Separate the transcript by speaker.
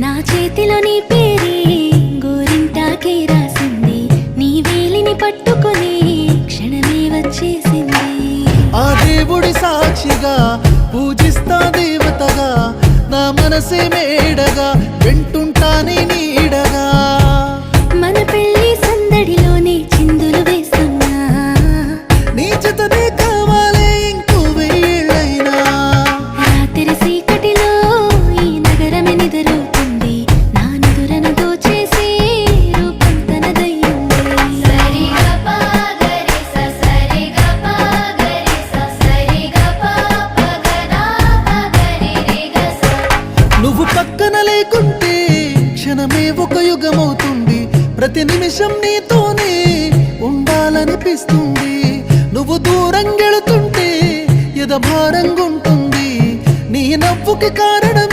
Speaker 1: నా చేతిలో నీ పేరే గోరింటాకే రాసింది, నీ వేలిని పట్టుకొని క్షణమే వచ్చేసింది.
Speaker 2: ఆ దేవుడి సాక్షిగా పూజిస్తా దేవతగా, నా మనసే మేడగా వింటుంటానే నీడగా.
Speaker 1: మన పెళ్లి సందడిలోనే చిందులు వేస్తున్నా,
Speaker 2: నీ జతనే కావాలే ఇంకో వెయ్యేళ్ళైనా.
Speaker 1: రాత్రి చీకటిలో ఈ నగరమే నిద్రవుతుంది, నా నిదురను దోచేసి రూపం తనదయ్యింది.
Speaker 2: నువ్వు పక్కన లేకుంటే క్షణమే ఒక యుగమవుతుంది, ప్రతి నిమిషం నీతోనే ఉండాలనిపిస్తుంది. నువ్వు దూరం గెళుతుంటే ఎద భారంగుంటుంది, నీ నవ్వుకి కారణం